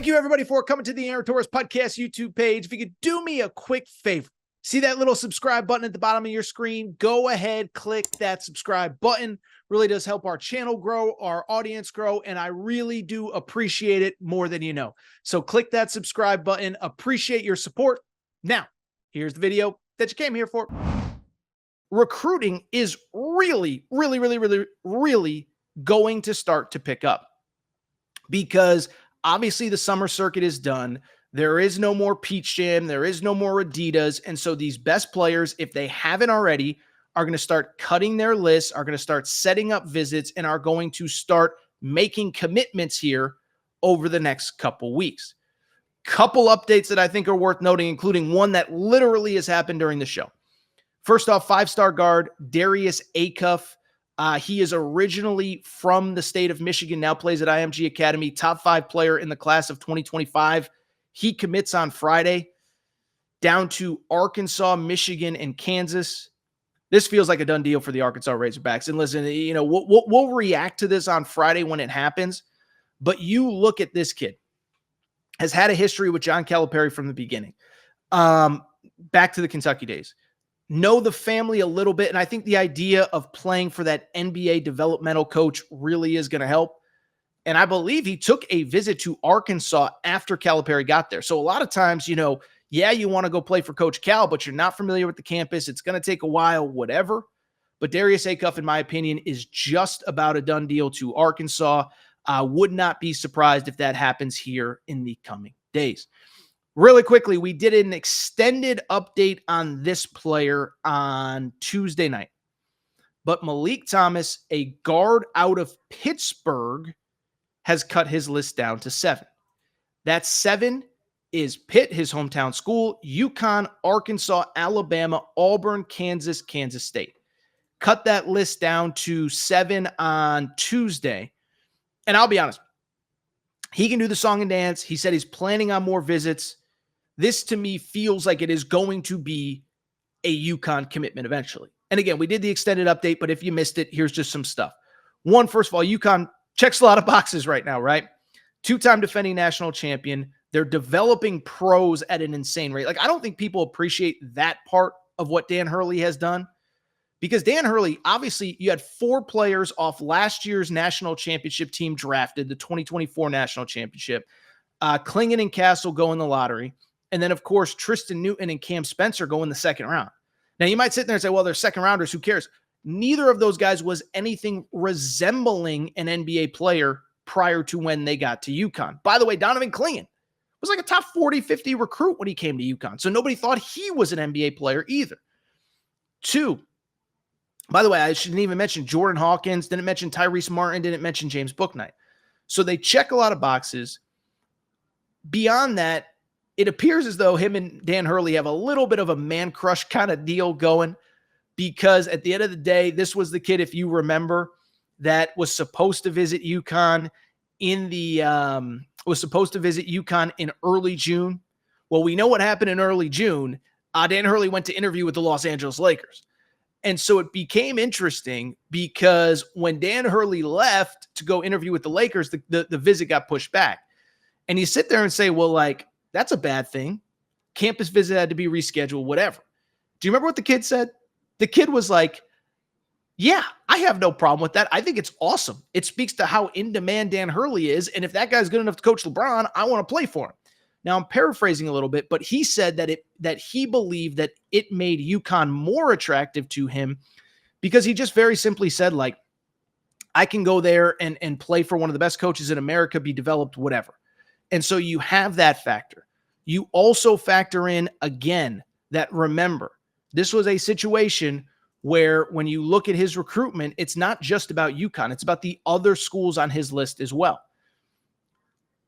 Thank you, everybody, for coming to the Aaron Torres Podcast YouTube page. If you could do me a quick favor, see that little subscribe button at the bottom of your screen? Go ahead, click that subscribe button. Really does help our channel grow, our audience grow, and I really do appreciate it more than you know. So click that subscribe button. Appreciate your support. Now, here's the video that you came here for. Recruiting is really going to start to pick up because obviously the summer circuit is done. There is no more Peach Jam. There is no more Adidas. And so these best players, if they haven't already, are going to start cutting their lists, are going to start setting up visits, and are going to start making commitments here over the next couple weeks. Couple updates that I think are worth noting, including one that literally has happened during the show. First off, five-star guard Darius Acuff. He is originally from the state of Michigan, now plays at IMG Academy, top 5 player in the class of 2025. He commits on Friday down to Arkansas, Michigan, and Kansas. This feels like a done deal for the Arkansas Razorbacks. And listen, we'll react to this on Friday when it happens. But you look at this kid, has had a history with John Calipari from the beginning, back to the Kentucky days. Know the family a little bit, and I think the idea of playing for that NBA developmental coach really is going to help. And I believe he took a visit to Arkansas after Calipari got there. So a lot of times, you want to go play for Coach Cal, but you're not familiar with the campus. It's going to take a while, whatever. But Darius Acuff, in my opinion, is just about a done deal to Arkansas. Would not be surprised if that happens here in the coming days. Really quickly, we did an extended update on this player on Tuesday night. But Malik Thomas, a guard out of Pittsburgh, has cut his list down to 7. That 7 is Pitt, his hometown school, UConn, Arkansas, Alabama, Auburn, Kansas, Kansas State. Cut that list down to 7 on Tuesday. And I'll be honest, he can do the song and dance. He said he's planning on more visits. This, to me, feels like it is going to be a UConn commitment eventually. And again, we did the extended update, but if you missed it, here's just some stuff. One, first of all, UConn checks a lot of boxes right now, right? 2-time defending national champion. They're developing pros at an insane rate. Like, I don't think people appreciate that part of what Dan Hurley has done. Because Dan Hurley, obviously, you had 4 players off last year's national championship team drafted, the 2024 national championship. Klingon and Castle go in the lottery. And then, of course, Tristan Newton and Cam Spencer go in the second round. Now, you might sit there and say, well, they're second rounders. Who cares? Neither of those guys was anything resembling an NBA player prior to when they got to UConn. By the way, Donovan Klingon was like a top 40, 50 recruit when he came to UConn. So nobody thought he was an NBA player either. 2, by the way, I shouldn't even mention Jordan Hawkins, didn't mention Tyrese Martin, didn't mention James Bouknight. So they check a lot of boxes. Beyond that, it appears as though him and Dan Hurley have a little bit of a man crush kind of deal going, because at the end of the day, this was the kid, if you remember, that was supposed to visit UConn in early June. Well, we know what happened in early June. Dan Hurley went to interview with the Los Angeles Lakers. And so it became interesting because when Dan Hurley left to go interview with the Lakers, the visit got pushed back. And you sit there and say, well, like, that's a bad thing. Campus visit had to be rescheduled, whatever. Do you remember what the kid said? The kid was like, yeah, I have no problem with that. I think it's awesome. It speaks to how in demand Dan Hurley is. And if that guy's good enough to coach LeBron, I want to play for him. Now, I'm paraphrasing a little bit, but he said that he believed that it made UConn more attractive to him because he just very simply said, like, I can go there and play for one of the best coaches in America, be developed, whatever. And so you have that factor. You also factor in, again, that remember, this was a situation where when you look at his recruitment, it's not just about UConn. It's about the other schools on his list as well.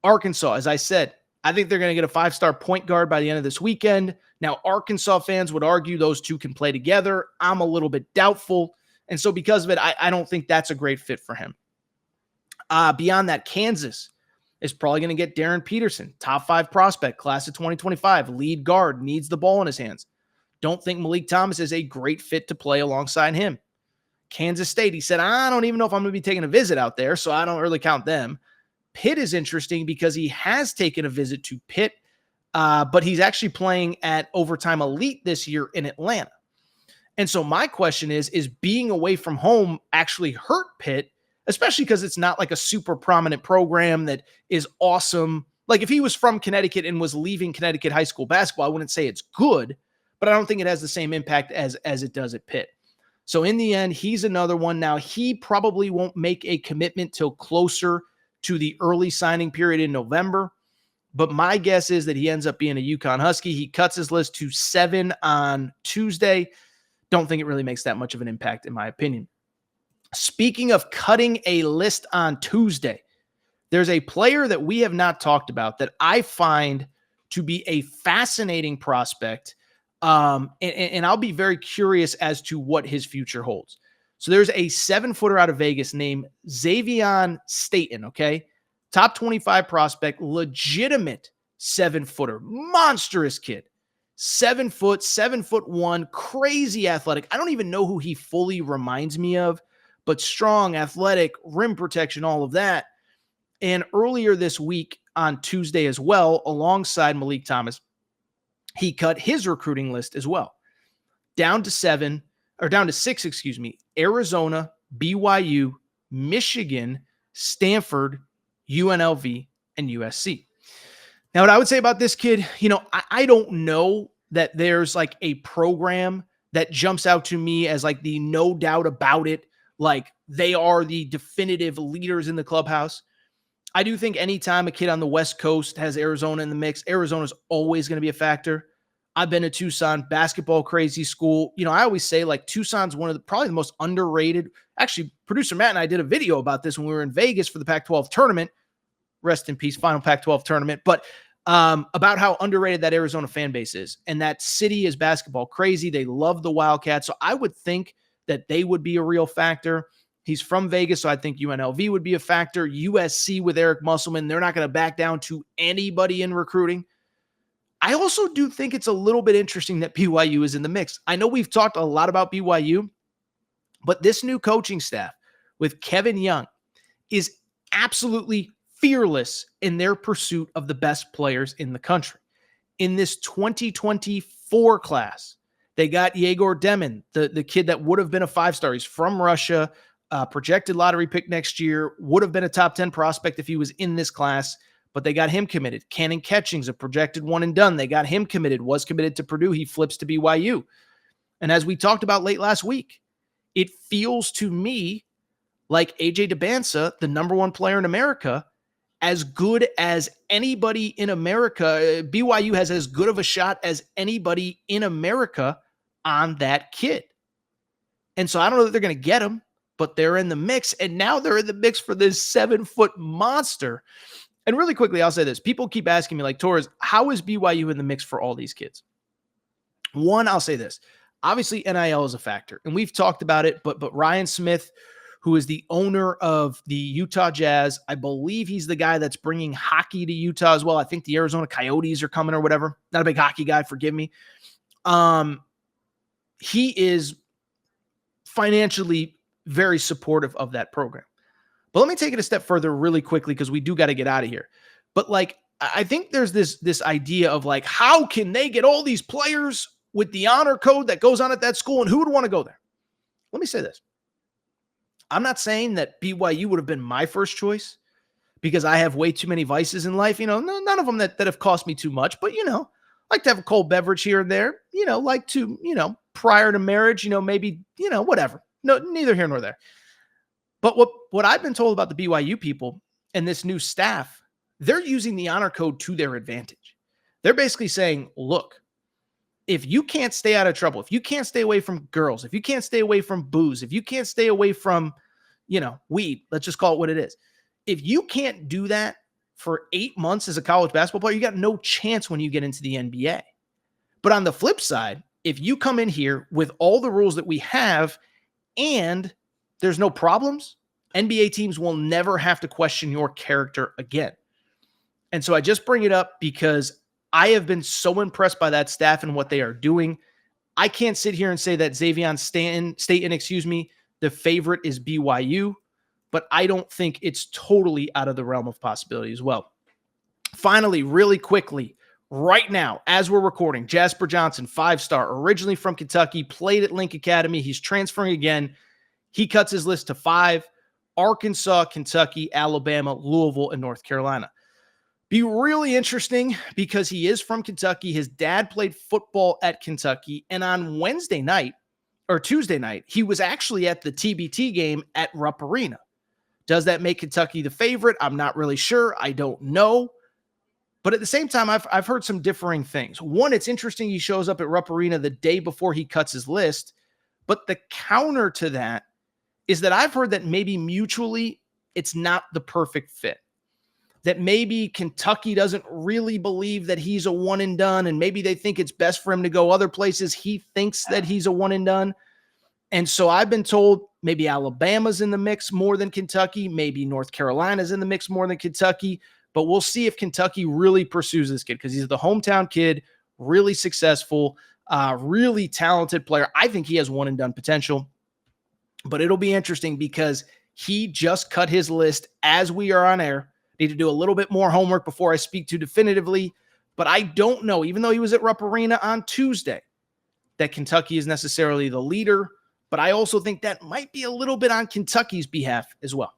Arkansas, as I said, I think they're going to get a 5-star point guard by the end of this weekend. Now, Arkansas fans would argue those two can play together. I'm a little bit doubtful. And so because of it, I don't think that's a great fit for him. Beyond that, Kansas is probably going to get Darren Peterson, top 5 prospect, class of 2025, lead guard, needs the ball in his hands. Don't think Meleek Thomas is a great fit to play alongside him. Kansas State, he said, I don't even know if I'm going to be taking a visit out there, so I don't really count them. Pitt is interesting because he has taken a visit to Pitt, but he's actually playing at Overtime Elite this year in Atlanta. And so my question is being away from home actually hurt Pitt, especially because it's not like a super prominent program that is awesome. Like if he was from Connecticut and was leaving Connecticut high school basketball, I wouldn't say it's good, but I don't think it has the same impact as it does at Pitt. So in the end, he's another one. Now, he probably won't make a commitment till closer to the early signing period in November, but my guess is that he ends up being a UConn Husky. He cuts his list to 7 on Tuesday. Don't think it really makes that much of an impact, in my opinion. Speaking of cutting a list on Tuesday, there's a player that we have not talked about that I find to be a fascinating prospect. And I'll be very curious as to what his future holds. So there's a 7-footer out of Vegas named Zyon Quinn, okay? Top 25 prospect, legitimate 7-footer, monstrous kid. 7 foot, 7'1", crazy athletic. I don't even know who he fully reminds me of, but strong, athletic, rim protection, all of that. And earlier this week on Tuesday as well, alongside Malik Thomas, he cut his recruiting list as well. Down to 6, Arizona, BYU, Michigan, Stanford, UNLV, and USC. Now, what I would say about this kid, I don't know that there's like a program that jumps out to me as like the no doubt about it, like they are the definitive leaders in the clubhouse. I do think anytime a kid on the West Coast has Arizona in the mix, Arizona's always going to be a factor. I've been to Tucson, basketball crazy school. I always say like Tucson's probably the most underrated. Actually, producer Matt and I did a video about this when we were in Vegas for the Pac-12 tournament. Rest in peace, final Pac-12 tournament. But about how underrated that Arizona fan base is. And that city is basketball crazy. They love the Wildcats. So I would think that they would be a real factor. He's from Vegas, so I think UNLV would be a factor. USC with Eric Musselman, they're not going to back down to anybody in recruiting. I also do think it's a little bit interesting that BYU is in the mix. I know we've talked a lot about BYU, but this new coaching staff with Kevin Young is absolutely fearless in their pursuit of the best players in the country. In this 2024 class, they got Yegor Demin, the kid that would have been a 5-star. He's from Russia. Projected lottery pick next year, would have been a top 10 prospect if he was in this class, but they got him committed. Cannon Ketching's a projected one and done. They got him committed, was committed to Purdue. He flips to BYU. And as we talked about late last week, it feels to me like AJ DeBansa, the number 1 player in America, as good as anybody in America. BYU has as good of a shot as anybody in America on that kid. And so I don't know that they're going to get him, but they're in the mix, and now they're in the mix for this 7-foot monster. And really quickly, I'll say this. People keep asking me, like, Torres, how is BYU in the mix for all these kids? One, I'll say this. Obviously, NIL is a factor, and we've talked about it, but Ryan Smith, who is the owner of the Utah Jazz, I believe he's the guy that's bringing hockey to Utah as well. I think the Arizona Coyotes are coming or whatever. Not a big hockey guy, forgive me. He is financially very supportive of that program. But let me take it a step further really quickly because we do got to get out of here. But like, I think there's this idea of like, how can they get all these players with the honor code that goes on at that school, and who would want to go there? Let me say this. I'm not saying that BYU would have been my first choice because I have way too many vices in life. None of them that have cost me too much, but like to have a cold beverage here and there, like to, prior to marriage, maybe, whatever. No, neither here nor there. But what I've been told about the BYU people and this new staff, they're using the honor code to their advantage. They're basically saying, look, if you can't stay out of trouble, if you can't stay away from girls, if you can't stay away from booze, if you can't stay away from, weed, let's just call it what it is. If you can't do that for 8 months as a college basketball player, you got no chance when you get into the NBA. But on the flip side, if you come in here with all the rules that we have and there's no problems, NBA teams will never have to question your character again. And so I just bring it up because I have been so impressed by that staff and what they are doing. I can't sit here and say that Zyon Quinn, the favorite is BYU. but I don't think it's totally out of the realm of possibility as well. Finally, really quickly, right now, as we're recording, Jasper Johnson, 5-star, originally from Kentucky, played at Link Academy. He's transferring again. He cuts his list to 5: Arkansas, Kentucky, Alabama, Louisville, and North Carolina. Be really interesting because he is from Kentucky. His dad played football at Kentucky. And on Tuesday night, he was actually at the TBT game at Rupp Arena. Does that make Kentucky the favorite? I'm not really sure. I don't know. But at the same time, I've heard some differing things. One, it's interesting he shows up at Rupp Arena the day before he cuts his list. But the counter to that is that I've heard that maybe mutually it's not the perfect fit. That maybe Kentucky doesn't really believe that he's a one and done, and maybe they think it's best for him to go other places. He thinks that he's a one and done. And so I've been told maybe Alabama's in the mix more than Kentucky. Maybe North Carolina's in the mix more than Kentucky. But we'll see if Kentucky really pursues this kid because he's the hometown kid, really successful, really talented player. I think he has one and done potential. But it'll be interesting because he just cut his list as we are on air. Need to do a little bit more homework before I speak to definitively. But I don't know, even though he was at Rupp Arena on Tuesday, that Kentucky is necessarily the leader. But I also think that might be a little bit on Kentucky's behalf as well.